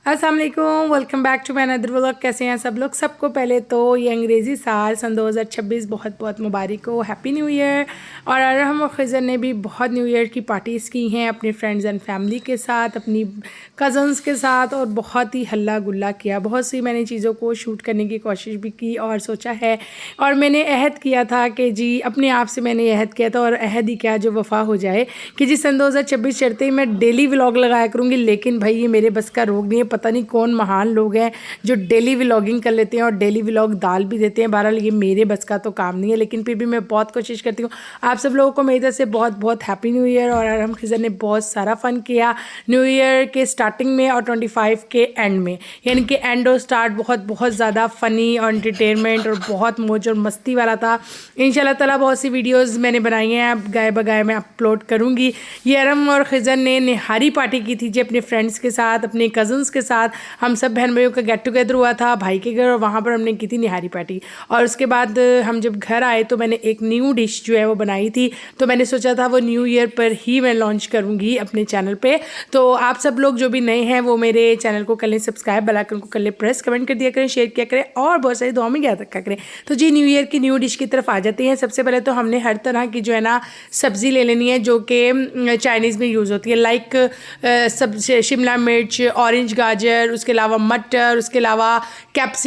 अस्सलाम वालेकुम, welcome back to my another vlog. कैसे हैं सब लोग। सबको पहले तो ये अंग्रेज़ी साल सन 2026 बहुत बहुत मुबारक हो, हैप्पी न्यू ईयर। और अरहम और खिज़र ने भी बहुत न्यू ईयर की पार्टीज़ की हैं अपने फ्रेंड्स एंड फैमिली के साथ, अपनी कज़न्स के साथ, और बहुत ही हल्ला गुल्ला किया। बहुत सी मैंने चीज़ों को शूट करने की कोशिश भी की और सोचा है, और मैंने अहद किया था कि जी अपने आप से मैंने अहद किया था, और अहद ही क्या जो वफ़ा हो जाए कि जी सन 2026 चढ़ते ही मैं डेली व्लॉग लगाया करूँगी। लेकिन भाई ये मेरे बस का रोग नहीं है। पता नहीं कौन महान लोग हैं जो डेली व्लॉगिंग कर लेते हैं और डेली व्लॉग डाल भी देते हैं। बहरहाल ये मेरे बस का तो काम नहीं है, लेकिन फिर भी मैं बहुत कोशिश करती हूँ। आप सब लोगों को मेरी तरफ से बहुत बहुत हैप्पी न्यू ईयर। और अरहम खिज़र ने बहुत सारा फ़न किया न्यू ईयर के स्टार्टिंग में और 25 के एंड में, यानी कि एंड और स्टार्ट बहुत ज़्यादा फ़नी और एंटरटेनमेंट और बहुत मौज और मस्ती वाला था। इंशाल्लाह ताला बहुत सी वीडियोज़ मैंने बनाई हैं, अब गाए बगाए मैं अपलोड करूँगी। ये अरहम और खिज़र ने निहारी पार्टी की थी जी अपने फ्रेंड्स के साथ, अपने कज़न्स के साथ। हम सब बहन भाइयों का गेट टुगेदर हुआ था भाई के घर, और वहाँ पर हमने की थी निहारी पार्टी। और उसके बाद हम जब घर आए तो मैंने एक न्यू डिश जो है वो बनाई थी, तो मैंने सोचा था वो न्यू ईयर पर ही मैं लॉन्च करूँगी अपने चैनल पे। तो आप सब लोग जो भी नए हैं वो मेरे चैनल को कर लें सब्सक्राइब, बेल आइकन को कर लें प्रेस, कमेंट कर दिया करें, शेयर किया करें, और बहुत सारी दुआ में याद रखा करें। तो जी न्यू ईयर की न्यू डिश की तरफ आ जाते हैं। सबसे पहले तो हमने हर तरह की जो है ना सब्ज़ी ले लेनी है जो कि चाइनीज़ में यूज़ होती है, लाइक सब शिमला मिर्च, ऑरेंज गाजर, उसके अलावा मटर, उसके अलावा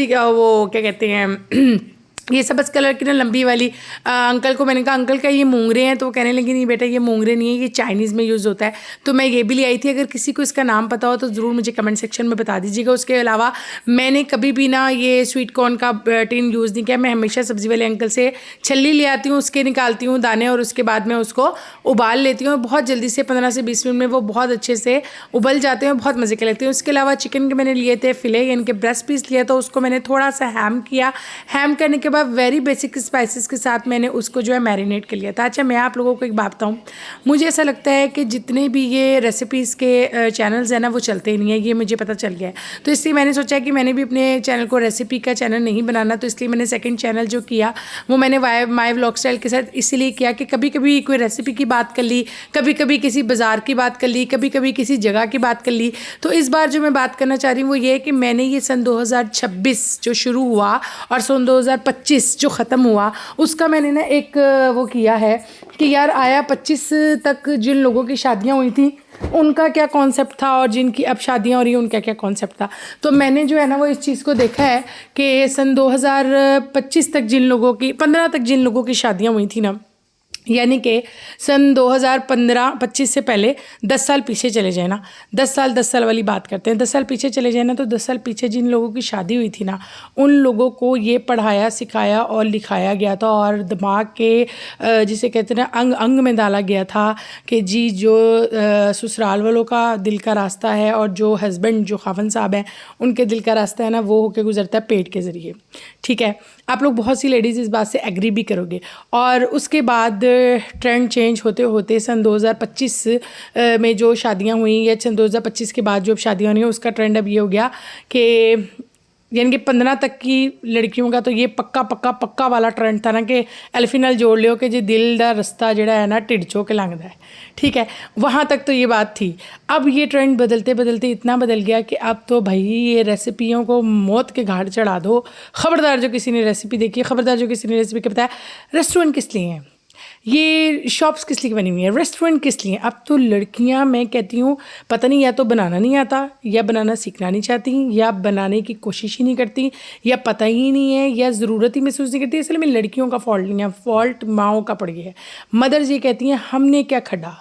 वो क्या कहते हैं ये सबस कलर की ना लंबी वाली। अंकल को मैंने कहा अंकल का ये मूंगरे हैं, तो वो कहने लगे नहीं बेटा ये मूंगरे नहीं है, ये चाइनीज़ में यूज़ होता है। तो मैं ये भी ले आई थी। अगर किसी को इसका नाम पता हो तो ज़रूर मुझे कमेंट सेक्शन में बता दीजिएगा। उसके अलावा मैंने कभी भी ना ये स्वीट कॉर्न का टिन यूज़ नहीं किया। मैं हमेशा सब्ज़ी वाले अंकल से छल्ली ले आती हूँ, उसके निकालती हूँ दाने, और उसके बाद मैं उसको उबाल लेती हूँ। बहुत जल्दी से 15 से 20 मिनट में वो बहुत अच्छे से उबल जाते हैं, बहुत मज़े के लगते हैं। उसके अलावा चिकन के मैंने लिए थे फिले, यानी कि ब्रेस्ट पीस लिया था, उसको मैंने थोड़ा सा हैम किया। हैम करने के बाद वेरी बेसिक स्पाइसेस के साथ मैंने उसको जो है मैरिनेट कर लिया था। अच्छा मैं आप लोगों को एक बात बताऊँ, मुझे ऐसा लगता है कि जितने भी ये रेसिपीज़ के चैनल्स हैं ना वो चलते ही नहीं है, ये मुझे पता चल गया है। तो इसलिए मैंने सोचा कि मैंने भी अपने चैनल को रेसिपी का चैनल नहीं बनाना, तो इसलिए मैंने सेकंड चैनल जो किया वो मैंने माई व्लॉग स्टाइल के साथ इसीलिए किया कि कभी कभी कोई रेसिपी की बात कर ली, कभी कभी किसी बाज़ार की बात कर ली, कभी कभी किसी जगह की बात कर ली। तो इस बार जो मैं बात करना चाह रही हूँ वो ये है कि मैंने ये सन 2026 जो शुरू हुआ और सन 2025 जो ख़त्म हुआ उसका मैंने ना एक वो किया है कि यार आया 25 तक जिन लोगों की शादियां हुई थी उनका क्या कॉन्सेप्ट था, और जिनकी अब शादियां हो रही हैं उनका क्या कॉन्सेप्ट था। तो मैंने जो है ना वो इस चीज़ को देखा है कि सन 2025 तक जिन लोगों की 15 तक जिन लोगों की शादियां हुई थी ना, यानी कि सन 2015-25 से पहले 10 साल पीछे चले जाए ना, 10 साल वाली बात करते हैं, 10 साल पीछे चले जाए ना, तो 10 साल पीछे जिन लोगों की शादी हुई थी ना उन लोगों को ये पढ़ाया सिखाया और लिखाया गया था, और दिमाग के जिसे कहते हैं ना अंग अंग में डाला गया था कि जी जो ससुराल वालों का दिल का रास्ता है और जो हस्बैंड जो खावन साहब हैं उनके दिल का रास्ता है ना वो होके गुजरता है पेट के ज़रिए। ठीक है, आप लोग बहुत सी लेडीज़ इस बात से एग्री भी करोगे। और उसके बाद ट्रेंड चेंज होते होते सन 2025 में जो शादियां हुई या सन 2025 के बाद जो शादियां हुई उसका ट्रेंड अब ये हो गया कि यानी कि 15 तक की लड़कियों का तो ये पक्का वाला ट्रेंड था ना कि एल्फिनल जोड़ लियो कि जी दिल दा रस्ता जड़ा है ना ढिड चो के लंघदा है। ठीक है, वहाँ तक तो ये बात थी। अब ये ट्रेंड बदलते बदलते इतना बदल गया कि अब तो भाई ये रेसिपियों को मौत के घाट चढ़ा दो। ख़बरदार जो किसी ने रेसिपी देखी, ख़बरदार जो किसी ने रेसिपी के बताया, रेस्टोरेंट किस लिए हैं, ये शॉप्स किस लिए बनी हुई है, रेस्टोरेंट किस लिए। अब तो लड़कियां मैं कहती हूँ पता नहीं या तो बनाना नहीं आता, या बनाना सीखना नहीं चाहती, या बनाने की कोशिश ही नहीं करती, या पता ही नहीं है, या ज़रूरत ही महसूस नहीं करती। इसलिए मैं लड़कियों का फॉल्ट नहीं है, फॉल्ट माओं का पड़ गया है। मदर्स ये कहती हैं हमने क्या खड़ा,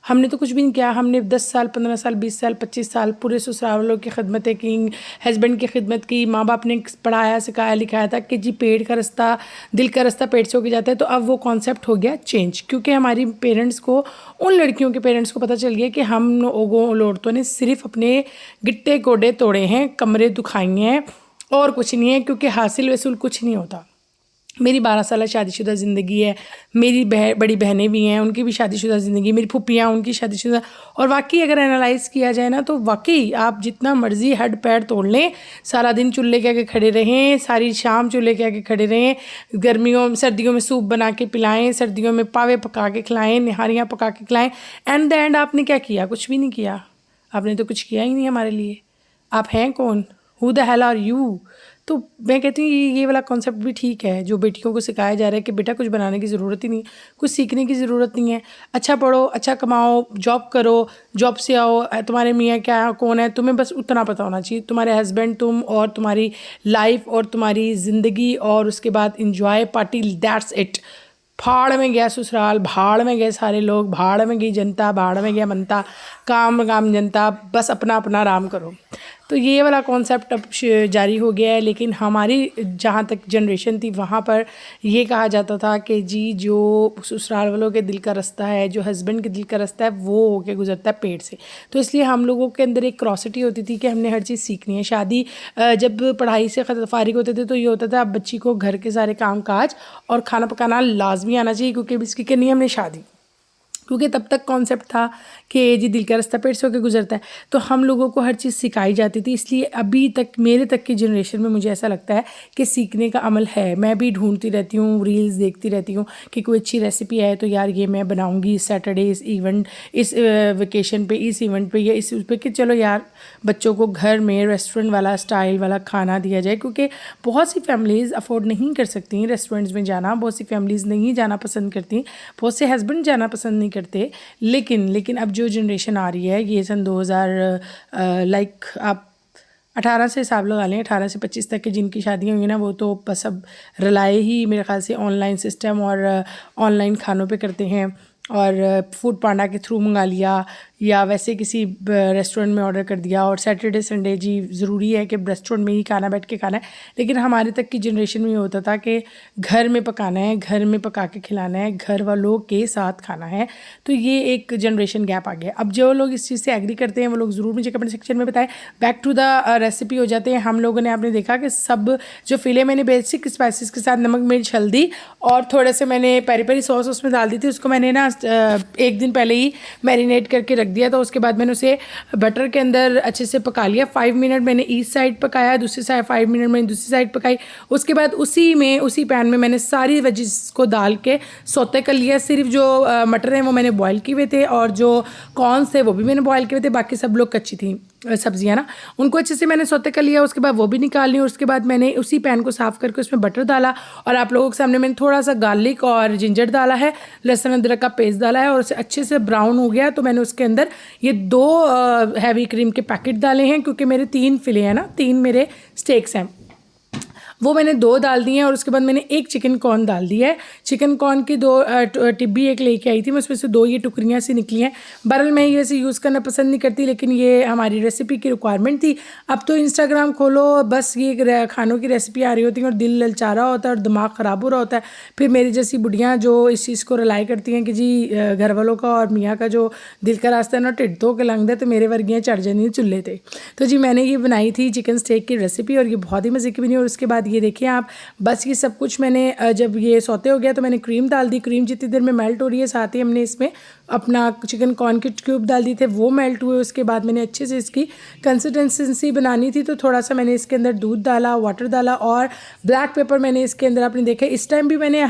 हमने तो कुछ भी नहीं किया, हमने 10 साल 15 साल 20 साल 25 साल पूरे ससुराल वालों की खिदमतें की, हस्बैंड की खिदमत की, माँ बाप ने पढ़ाया सिखाया लिखाया था कि जी पेट का रास्ता दिल का रास्ता पेट से होके जाता है। तो अब वो कॉन्सेप्ट हो गया चेंज, क्योंकि हमारी पेरेंट्स को, उन लड़कियों के पेरेंट्स को पता चल गया कि हम औरतों ने सिर्फ अपने गिट्टे गोडे तोड़े हैं, कमरे दुखाए हैं और कुछ नहीं है, क्योंकि हासिल वसूल कुछ नहीं होता। मेरी 12 साल शादीशुदा ज़िंदगी है, मेरी बड़ी बहनें भी हैं उनकी भी शादीशुदा ज़िंदगी, मेरी फुप्पियाँ उनकी शादीशुदा। और वाकई अगर एनालाइज़ किया जाए ना तो वाकई आप जितना मर्ज़ी हड पैर तोड़ लें, सारा दिन चूल्हे के आगे खड़े रहें, सारी शाम चूल्हे के आगे खड़े रहें, सर्दियों में सूप बना के पिलाएं, सर्दियों में पावे पका के खिलाएं, निहारियाँ पका के खिलाएं, एंड द एंड आपने क्या किया, कुछ भी नहीं किया। आपने तो कुछ किया ही नहीं हमारे लिए। आप हैं कौन, who the hell are you. तो मैं कहती हूँ ये वाला कॉन्सेप्ट भी ठीक है जो बेटियों को सिखाया जा रहा है कि बेटा कुछ बनाने की ज़रूरत ही नहीं, कुछ सीखने की ज़रूरत नहीं है, अच्छा पढ़ो, अच्छा कमाओ, जॉब करो, जॉब से आओ, तुम्हारे मियाँ क्या कौन है तुम्हें बस उतना पता होना चाहिए, तुम्हारे हस्बैंड, तुम और तुम्हारी लाइफ और तुम्हारी ज़िंदगी, और उसके बाद इंजॉय पार्टी, दैट्स इट। भाड़ में गया ससुराल, भाड़ में गए सारे लोग, भाड़ में गई जनता, भाड़ में गया मनता, काम काम जनता, बस अपना अपना आराम करो। तो ये वाला कॉन्सेप्ट अब जारी हो गया है। लेकिन हमारी जहाँ तक जनरेशन थी वहाँ पर ये कहा जाता था कि जी जो ससुराल वालों के दिल का रास्ता है, जो हस्बैंड के दिल का रास्ता है, वो होके गुजरता है पेट से। तो इसलिए हम लोगों के अंदर एक क्रॉसिटी होती थी कि हमने हर चीज़ सीखनी है। शादी जब पढ़ाई से फारिग होते थे तो ये होता था अब बच्ची को घर के सारे काम काज और खाना पकाना लाजमी आना चाहिए, क्योंकि इसकी करनी है हमने शादी। क्योंकि तब तक कॉन्सेप्ट था कि जी दिल का रास्ता पेट से होकर गुजरता है, तो हम लोगों को हर चीज़ सिखाई जाती थी। इसलिए अभी तक मेरे तक की जनरेशन में मुझे ऐसा लगता है कि सीखने का अमल है। मैं भी ढूंढती रहती हूँ, रील्स देखती रहती हूँ कि कोई अच्छी रेसिपी है तो यार ये मैं बनाऊँगी इस सैटरडे, इस इवेंट, इस वेकेशन पे, इस इवेंट पे या इस उस पे, कि चलो यार बच्चों को घर में रेस्टोरेंट वाला स्टाइल वाला खाना दिया जाए। क्योंकि बहुत सी फैमिलीज़ अफोर्ड नहीं कर सकती रेस्टोरेंट्स में जाना, बहुत सी फैमिलीज़ नहीं जाना पसंद करती, बहुत से हस्बैंड जाना पसंद नहीं करते। लेकिन अब जो जनरेशन आ रही है ये सन 2000 लाइक आप 18 से हिसाब लगा लें, 18 से 25 तक की जिनकी शादियाँ हुई ना, वो तो बस अब रिलाय ही मेरे ख्याल से ऑनलाइन सिस्टम और ऑनलाइन खानों पे करते हैं, और फूड पांडा के थ्रू मंगा लिया या वैसे किसी रेस्टोरेंट में ऑर्डर कर दिया। और सैटरडे संडे जी ज़रूरी है कि रेस्टोरेंट में ही खाना बैठ के खाना है। लेकिन हमारे तक की जनरेशन में ये होता था कि घर में पकाना है, घर में पका के खिलाना है, घर वालों के साथ खाना है। तो ये एक जनरेशन गैप आ गया। अब जो लोग इस चीज़ से एग्री करते हैं वो लोग ज़रूर मुझे कमेंट सेक्शन में बताएं। बैक टू द रेसिपी हो जाते हैं हम लोगों ने। आपने देखा कि सब जो फिले मैंने बेसिक स्पाइसेस के साथ नमक मिर्च हल्दी और थोड़े से मैंने पेरी पेरी सॉस उसमें डाल दी थी। उसको मैंने ना एक दिन पहले ही मैरिनेट करके रख दिया था। उसके बाद मैंने उसे बटर के अंदर अच्छे से पका लिया। 5 मिनट मैंने ईस्ट साइड पकाया, दूसरी साइड 5 मिनट मैंने दूसरी साइड पकाई। उसके बाद उसी पैन में मैंने सारी वेजिस को डाल के सौते कर लिया। सिर्फ जो मटर हैं वो मैंने बॉयल किए हुए थे और जो कॉर्न्स थे वो भी मैंने बॉयल किए हुए थे। बाकी सब लोग कच्ची थी सब्जियां ना, उनको अच्छे से मैंने सौते कर लिया। उसके बाद वो भी निकाल ली। उसके बाद मैंने उसी पैन को साफ़ करके उसमें बटर डाला और आप लोगों के सामने मैंने थोड़ा सा गार्लिक और जिंजर डाला है, लहसुन अदरक का पेस्ट डाला है और उसे अच्छे से ब्राउन हो गया तो मैंने उसके अंदर ये 2 हैवी क्रीम के पैकेट डाले हैं। क्योंकि मेरे 3 फिले हैं ना, 3 मेरे स्टेक्स हैं, वो मैंने 2 डाल दिए हैं। और उसके बाद मैंने 1 चिकन कॉर्न डाल दिया है। चिकन कॉर्न की 2 टिब्बी एक लेके आई थी मैं, उसमें से 2 ये टुकड़ियाँ सी निकली हैं। बहरहाल मैं ये वैसे यूज़ करना पसंद नहीं करती, लेकिन ये हमारी रेसिपी की रिक्वायरमेंट थी। अब तो इंस्टाग्राम खोलो बस ये खानों की रेसिपी आ रही होती है और दिल ललचा रहा होता है और दिमाग ख़राब हो रहा होता है। फिर मेरी जैसी बुढ़ियाँ जो इस चीज़ को रिलाई करती हैं कि जी घर वालों का और मियाँ का जो दिल का रास्ता है ना टिड्ड तो के लंग दे, तो मेरे वर्गियाँ चढ़ जानी चूल्हे थे। तो जी मैंने ये बनाई थी चिकन स्टेक की रेसिपी और ये बहुत ही मज़े की बनी। और उसके बाद ये देखिए आप, बस ये सब कुछ मैंने जब ये सौते हो गया तो मैंने क्रीम डाल दी। क्रीम जितनी देर में मेल्ट हो रही है साथ ही हमने इसमें अपना चिकन कॉर्न के क्यूब डाल दिए थे, वो मेल्ट हुए। उसके बाद मैंने अच्छे से इसकी कंसिस्टेंसी बनानी थी तो थोड़ा सा मैंने इसके अंदर दूध डाला, वाटर डाला और ब्लैक पेपर मैंने इसके अंदर, आपने देखा इस टाइम भी मैंने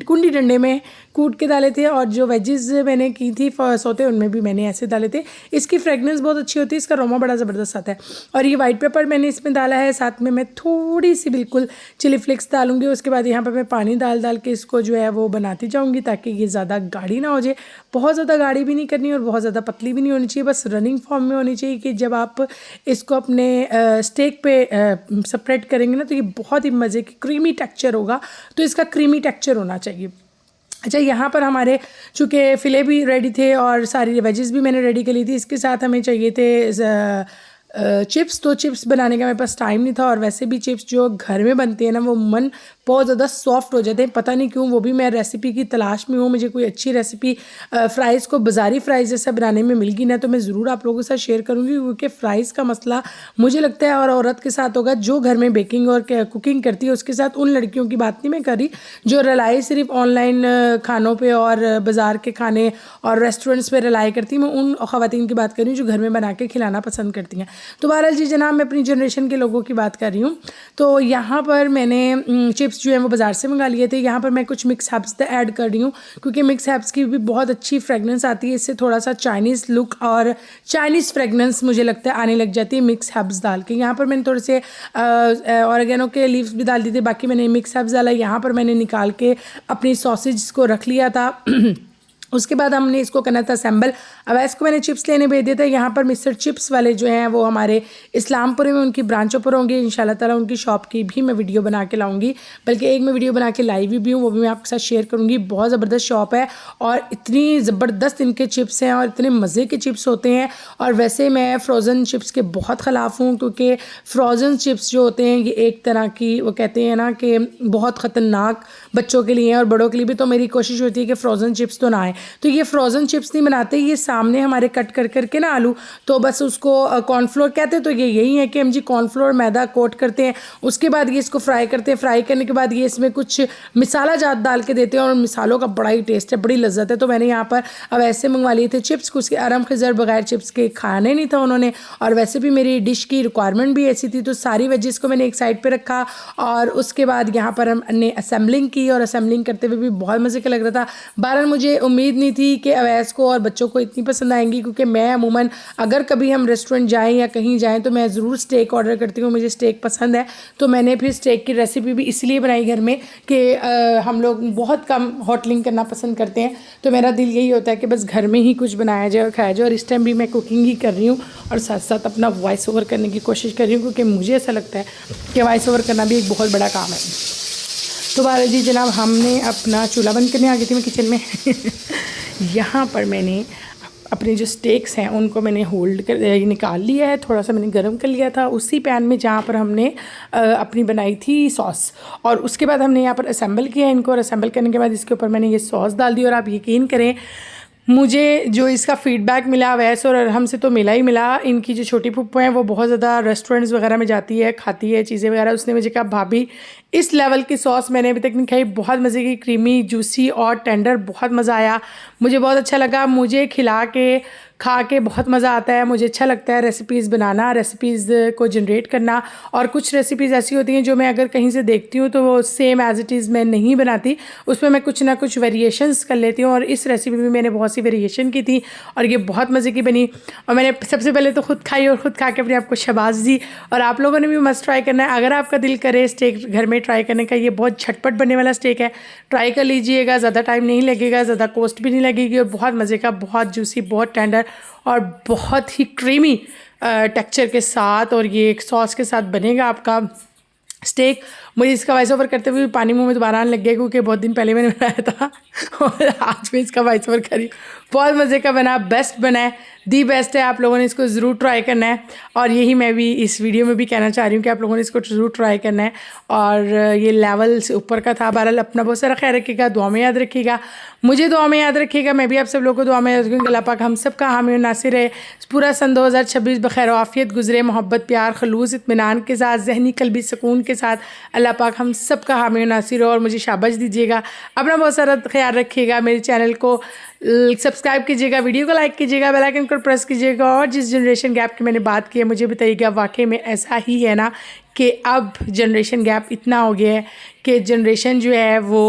कुंडी डंडे में कूट के डाले थे। और जो वेजेस मैंने की थी सौते उनमें भी मैंने ऐसे डाले थे। इसकी फ्रेगनेंस बहुत अच्छी होती है, इसका अरोमा बड़ा ज़बरदस्त आता है। और ये वाइट पेपर मैंने इसमें डाला है, साथ में मैं थोड़ी सी बिल्कुल चिली फ्लेक्स डालूंगी। उसके बाद यहाँ पर मैं पानी डाल के इसको जो है वो बनाती जाऊँगी ताकि ये ज़्यादा गाढ़ी ना हो जाए। बहुत ज़्यादा गाढ़ी भी नहीं करनी और बहुत ज़्यादा पतली भी नहीं होनी चाहिए, बस रनिंग फॉर्म में होनी चाहिए कि जब आप इसको अपने स्टेक पे सेपरेट करेंगे ना तो ये बहुत ही मज़े की क्रीमी टेक्सचर होगा। तो इसका क्रीमी टेक्सचर होना चाहिए। अच्छा, यहाँ पर हमारे चूँकि फ़िले भी रेडी थे और सारी वेजेस भी मैंने रेडी कर ली थी। इसके साथ हमें चाहिए थे चिप्स। तो चिप्स बनाने का मेरे पास टाइम नहीं था और वैसे भी चिप्स जो घर में बनते हैं ना वो मन बहुत ज़्यादा सॉफ्ट हो जाते हैं, पता नहीं क्यों। वो भी मैं रेसिपी की तलाश में हूँ, मुझे कोई अच्छी रेसिपी फ़्राइज़ को बाज़ारी फ़्राइज़ जैसा बनाने में मिल गई ना तो मैं ज़रूर आप लोगों के साथ शेयर करूँगी। क्योंकि फ़्राइज़ का मसला मुझे लगता है और औरत के साथ होगा जो घर में बेकिंग और कुकिंग करती है उसके साथ। उन लड़कियों की बात नहीं मैं कर रही जो रिलाई सिर्फ ऑनलाइन खानों पर और बाज़ार के खाने और रेस्टोरेंट्स पर रिलाई करती हैं। मैं उन ख़वातीन की बात कर रही हूँ जो घर में बना के खिलाना पसंद करती हैं। तो बहरहाल जी जनाब, मैं अपनी जनरेशन के लोगों की बात कर रही हूँ। तो यहाँ पर मैंने चिप्स चिप्स जो हैं वो बाज़ार से मंगा लिए थे। यहाँ पर मैं कुछ मिक्स हर्ब्स ऐड कर रही हूँ क्योंकि मिक्स हर्ब्स की भी बहुत अच्छी फ्रेगनेंस आती है, इससे थोड़ा सा चाइनीज़ लुक और चाइनीज़ फ्रेगनेंस मुझे लगता है आने लग जाती है मिक्स हर्ब्स डाल के। यहाँ पर मैंने थोड़े से ऑरिगेनो के लीव्स भी डाल दिए थे, बाकी मैंने मिक्स हर्ब्स डाला। यहाँ पर मैंने निकाल के अपनी सॉसेज को रख लिया था। उसके बाद हमने इसको करना था असेंबल। अब इसको मैंने चिप्स लेने भेज दिया था। यहाँ पर मिस्टर चिप्स वाले जो हैं वो हमारे इस्लामपुर में उनकी ब्रांचों पर होंगे। इंशाल्लाह ताला उनकी शॉप की भी मैं वीडियो बना के लाऊंगी, बल्कि एक मैं वीडियो बना के लाई भी हूँ, वो भी मैं आपके साथ शेयर करूँगी। बहुत ज़बरदस्त शॉप है और इतनी ज़बरदस्त इनके चिप्स हैं और इतने मज़े के चिप्स होते हैं। और वैसे मैं फ़्रोज़न चिप्स के बहुत ख़िलाफ़ हूँ क्योंकि फ़्रोज़न चिप्स जो होते हैं ये एक तरह की, वो कहते हैं ना कि बहुत ख़तरनाक बच्चों के लिए और बड़ों के लिए भी। तो मेरी कोशिश होती है कि फ़्रोज़न चिप्स तो ना आए। तो ये फ्रोज़न चिप्स नहीं बनाते, ये सामने हमारे कट कर करके ना आलू, तो बस उसको कॉर्नफ्लोर कहते हैं। तो ये यही है कि हम जी कॉर्नफ्लोर मैदा कोट करते हैं, उसके बाद ये इसको फ्राई करते हैं। फ्राई करने के बाद ये इसमें कुछ मिसाला जात डाल के देते हैं और मिसालों का बड़ा ही टेस्ट है, बड़ी लज्जत है। तो मैंने यहाँ पर अब ऐसे मंगवा लिए थे चिप्स, उसके आराम खिजर बगैर चिप्स के खाने नहीं था उन्होंने। और वैसे भी मेरी डिश की रिक्वायरमेंट भी ऐसी थी, तो सारी वेजिस को मैंने एक साइड पर रखा और उसके बाद यहाँ पर हमने असेंबलिंग की। और असेंबलिंग करते हुए भी बहुत मज़े का लग रहा था। बहरहाल मुझे उम्मीद नहीं थी कि अवैस को और बच्चों को इतनी पसंद आएंगी, क्योंकि मैं अमूमन अगर कभी हम रेस्टोरेंट जाएं या कहीं जाएं तो मैं ज़रूर स्टेक ऑर्डर करती हूँ, मुझे स्टेक पसंद है। तो मैंने फिर स्टेक की रेसिपी भी इसलिए बनाई घर में कि हम लोग बहुत कम होटलिंग करना पसंद करते हैं। तो मेरा दिल यही होता है कि बस घर में ही कुछ बनाया जाए और खाया जाए। और इस टाइम भी मैं कुकिंग ही कर रही हूँ और साथ साथ अपना वॉइस ओवर करने की कोशिश कर रही हूँ, क्योंकि मुझे ऐसा लगता है कि वॉइस ओवर करना भी एक बहुत बड़ा काम है। तो बारा जी जनाब, हमने अपना चूल्हा बंद करने आ गई थी मैं किचन में। यहाँ पर मैंने अपने जो स्टेक्स हैं उनको मैंने होल्ड कर निकाल लिया है, थोड़ा सा मैंने गरम कर लिया था उसी पैन में जहाँ पर हमने अपनी बनाई थी सॉस। और उसके बाद हमने यहाँ पर असेंबल किया इनको, और असेंबल करने के बाद इसके ऊपर मैंने ये सॉस डाल दी। और आप यकीन करें, मुझे जो इसका फ़ीडबैक मिला वैसे और अरहम से तो मिला ही मिला। इनकी जो छोटी फूफो हैं वो बहुत ज़्यादा रेस्टोरेंट्स वगैरह में जाती है, खाती है चीज़ें वगैरह। उसने मुझे कहा भाभी इस लेवल की सॉस मैंने अभी तक नहीं खाई, बहुत मज़े की, क्रीमी, जूसी और टेंडर, बहुत मज़ा आया, मुझे बहुत अच्छा लगा। मुझे खिला के खा के बहुत मज़ा आता है, मुझे अच्छा लगता है रेसिपीज़ बनाना, रेसिपीज़ को जनरेट करना। और कुछ रेसिपीज़ ऐसी होती हैं जो मैं अगर कहीं से देखती हूँ तो वो सेम एज़ इट इज़ मैं नहीं बनाती, उसमें मैं कुछ ना कुछ वेरिएशंस कर लेती हूँ। और इस रेसिपी में मैंने बहुत सी वेरिएशन की थी और ये बहुत मज़े की बनी। और मैंने सबसे पहले तो ख़ुद खाई और ख़ुद खा के अपने आप को शाबाश दी। और आप लोगों ने भी मस्ट ट्राई करना है, अगर आपका दिल करे स्टेक घर में ट्राई करने का। ये बहुत झटपट बनने वाला स्टेक है, ट्राई कर लीजिएगा, ज़्यादा टाइम नहीं लगेगा, ज़्यादा कॉस्ट भी नहीं लगेगी और बहुत मज़े का, बहुत जूसी, बहुत टेंडर और बहुत ही क्रीमी टेक्सचर के साथ। और ये एक सॉस के साथ बनेगा आपका स्टेक। मुझे इसका वॉइस ओवर करते हुए पानी मुंह में दोबारा आने लग गया, क्योंकि बहुत दिन पहले मैंने बनाया था और आज मैं इसका वॉइस ओवर करी। बहुत मज़े का बना, बेस्ट बना है, दी बेस्ट है। आप लोगों ने इसको ज़रूर ट्राई करना है और यही मैं भी इस वीडियो में भी कहना चाह रही हूँ कि आप लोगों ने इसको ज़रूर ट्राई करना है। और ये लेवल से ऊपर का था। बहरहाल अपना बहुत सारा ख्याल रखिएगा, दुआ में याद रखिएगा, मुझे दुआ में याद रखिएगा, मैं भी आप सब लोगों को दुआ में याद रखूँगी। अल्लाह पाक हम सब का हामी और नासिर है। पूरा सन 2026 बखैर आफियत गुजरे, मोहब्बत, प्यार, खलूस, इत्मीनान के साथ, ज़हनी कल्बी सुकून के साथ। अल्लाह पाक हम सब का हामी और नासिर हो और मुझे शाबाश दीजिएगा। अपना बहुत सारा ख्याल रखिएगा, मेरे चैनल को सब्सक्राइब कीजिएगा, वीडियो को लाइक कीजिएगा, बेल आइकन को प्रेस कीजिएगा। और जिस जनरेशन गैप की मैंने बात की है मुझे बताइएगा वाकई में ऐसा ही है ना कि अब जनरेशन गैप इतना हो गया है कि जनरेशन जो है वो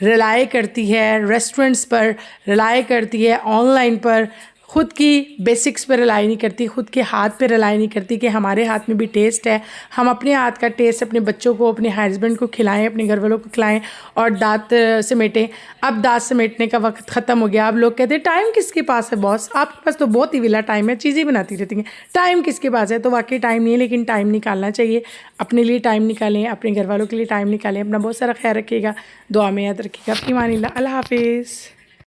रिलाई करती है रेस्टोरेंट्स पर, रिलाई करती है ऑनलाइन पर, ख़ुद की बेसिक्स पर रिलाई नहीं करती, ख़ुद के हाथ पे रिलाई नहीं करती कि हमारे हाथ में भी टेस्ट है, हम अपने हाथ का टेस्ट अपने बच्चों को, अपने हस्बैंड को खिलाएं, अपने घर वालों को खिलाएं और दांत समेटें। अब दांत समेटने का वक्त ख़त्म हो गया। अब लोग कहते हैं टाइम किसके पास है बॉस, आपके पास तो बहुत ही विला टाइम है, चीज़ें बनाती रहती हैं, टाइम किसके पास है। तो वाकई टाइम नहीं है, लेकिन टाइम निकालना चाहिए, अपने लिए टाइम निकालें, अपने घर वालों के लिए टाइम निकालें। अपना बहुत सारा ख्याल रखिएगा, दुआ में याद रखिएगा। अपनी मानिल्लाह, अल्लाह हाफिज़।